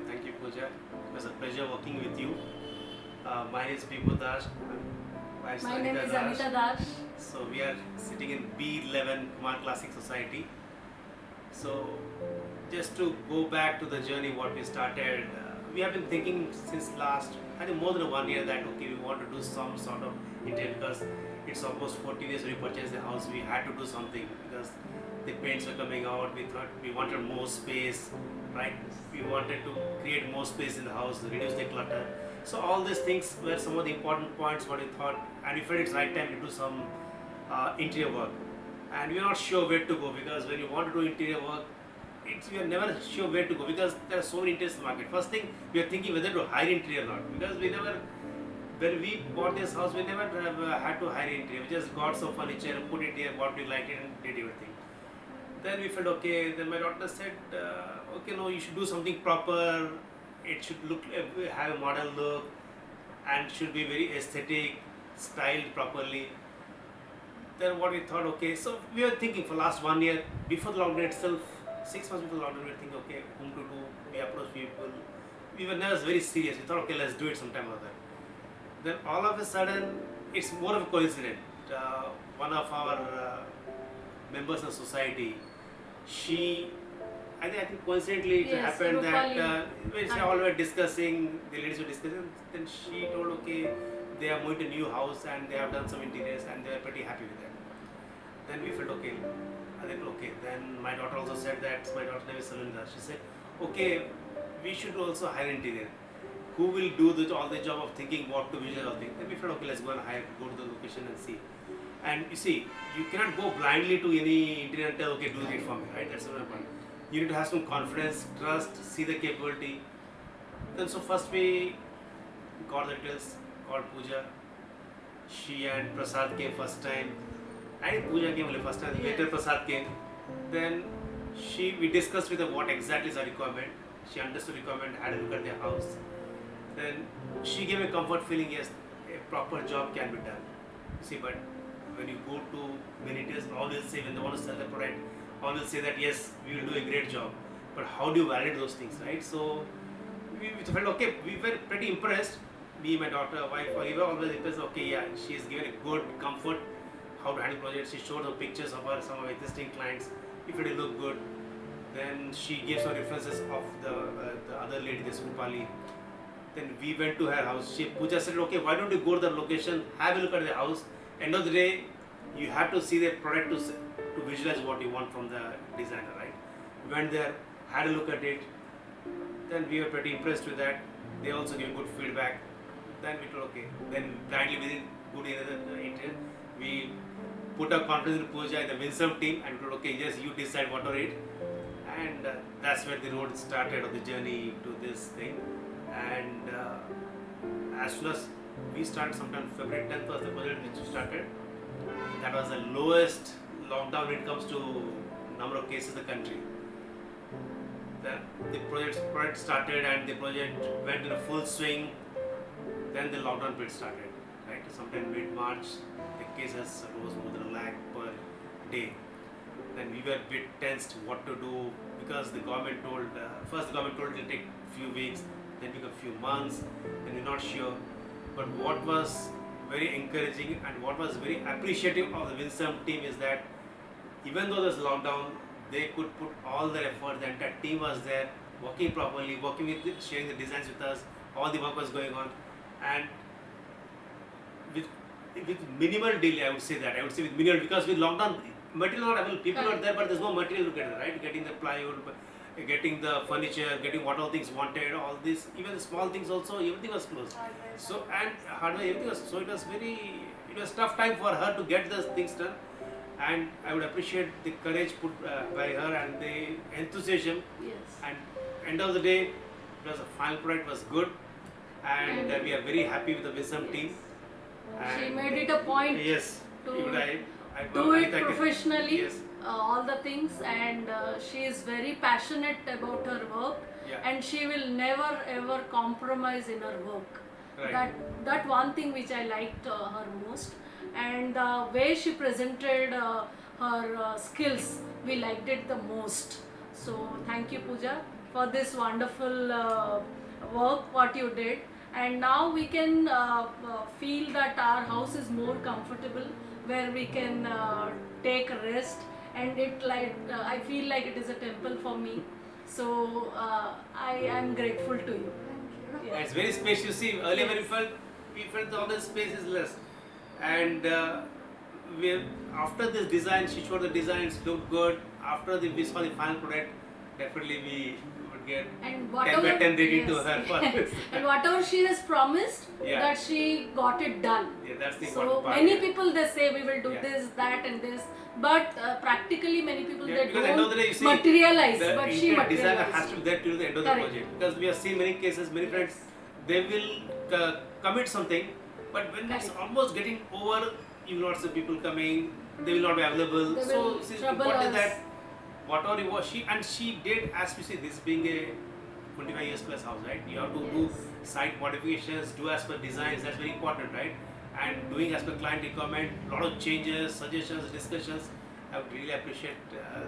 Thank you, Pooja. It was a pleasure working with you. My name is Bibu Das. My name is Anita Das. So we are sitting in B11 Kumar Classic Society. So just to go back to the journey what we started, we have been thinking since last, I think more than 1 year that okay, we want to do some sort of interior because it's almost 14 years we purchased the house. We had to do something because the paints were coming out. We thought we wanted more space, right? We wanted to create more space in the house, reduce the clutter. So all these things were some of the important points what we thought, and we felt it's right time to do some interior work. And we are not sure where to go because when you want to do interior work, we are never sure where to go because there are so many interiors in the market. First thing, we are thinking whether to hire interior or not because when we bought this house, we never had to hire interior. We just got some furniture, put it here, what we liked it, and did everything. Then we felt okay. Then my daughter said, okay, no, you should do something proper. It should look, have a modern look, and should be very aesthetic, styled properly. Then what we thought, okay, so we were thinking for last 1 year, before the lockdown itself, 6 months before the lockdown, we were thinking, okay, whom to do, we approached people. We were never very serious. We thought, okay, let's do it sometime or other. Then all of a sudden, it's more of a coincidence. One of our members of society, I think coincidentally it Yes, happened that Rupali. when she all were discussing, the ladies were discussing, then she told, okay, they are moving to a new house and they have done some interiors and they are pretty happy with that. Then we felt okay. And then okay. Then my daughter also said that, my daughter's name is Salinda. She said, okay, we should also hire interior. Who will do all the job of thinking what to visualize all things? Then we felt okay, let's go and hire, go to the location and see. And you see, you cannot go blindly to any interior and tell, okay, do it for me, right? That's the point. You need to have some confidence, trust, see the capability. Then so first we got the details, called Pooja. She and Prasad came first time. I think Pooja came only first time. Yes. Later Prasad came. Then we discussed with her what exactly is her requirement. She understood requirement, had a look at their house. Then she gave a comfort feeling, yes, a proper job can be done. See, but when you go to many days, all will say when they want to sell the product, all will say that yes, we will do a great job. But how do you validate those things, right? So we felt okay. We were pretty impressed. Me, my daughter, wife, we were always impressed. Okay, yeah, she is given a good comfort how to handle projects. She showed the pictures of her, some of her existing clients. If it looked good, then she gave some references of the other lady, this Rupali. Then we went to her house. Pooja said, okay, why don't you go to the location, have a look at the house. End of the day, you have to see the product to visualize what you want from the designer, right? We went there, had a look at it. Then we were pretty impressed with that. They also gave good feedback. Then we told, okay. Then blindly we didn't go to another interior. We put our confidence in Pooja and the Winsome team and we told, okay, yes, you decide what to it. And that's where the road started of the journey to this thing. And as soon as we started, sometime February 10th was the project which started. That was the lowest lockdown when it comes to number of cases in the country. The project started and the project went in a full swing. Then the lockdown period started, right? Sometime mid-March, the cases rose more than 1 lakh per day. Then we were a bit tensed what to do because the government told, first the government told it will take few weeks, then took a few months, and we're not sure. But what was very encouraging and what was very appreciative of the Winsome team is that even though there's lockdown, they could put all their effort, the entire team was there, working properly, working with, sharing the designs with us, all the work was going on, and with minimal delay, I would say with minimal, because with lockdown, material not available, people are there, but there's no material to get there, right? Getting the plywood, getting the furniture, getting what all things wanted, all this, even the small things also, everything was closed. So, and hardware, everything was, so it was tough time for her to get those things done. And I would appreciate the courage put by her and the enthusiasm. Yes. And end of the day, the final product was good, and we are very happy with the Winsome team. She And made it a point yes, to even do it professionally, Yes. all the things, and she is very passionate about her work, Yeah. and she will never ever compromise in her work. Right. That one thing which I liked her most, and the way she presented her skills, we liked it the most. So thank you, Pooja, for this wonderful work what you did. And now we can feel that our house is more comfortable, where we can take a rest, and I feel like it is a temple for me. So I am grateful to you. Yeah, it's very spacious. See, earlier when we felt all the space is less, and after this design, she showed the designs looked good. After we saw the final product, definitely we would get And 10 by 10 rating to yes, her for this. and whatever she has promised, Yeah. that she got it done. Yeah, that's the So important part. many Yeah. people, they say we will do Yeah. this, that, and this, but practically many people, Yeah, they because end of the day, you don't see, materialize, the but she interior designer has materialized. to be there till the end of the Correct. project, because we have seen many cases, many friends, they will commit something, but when it's Correct. almost getting over, you will not see people coming, they will not be available. They So will see, trouble what is us. that? Whatever it was, she did, as we see, this being a 25 years plus house, right? You have to do Yes. site modifications, do as per designs, that's very important, right? And doing as per client requirement, lot of changes, suggestions, discussions. I would really appreciate,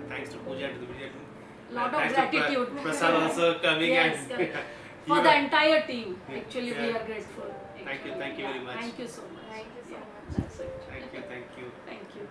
thanks to Pooja and to the media team. Lot of Thanks to gratitude. Prasad also coming Yes, and correct. you For the are- entire team, Yeah. actually, we Yeah. are grateful. Thank you very much. Thank you so much. Thank you so Yeah, much. that's it. Thank you. Thank you.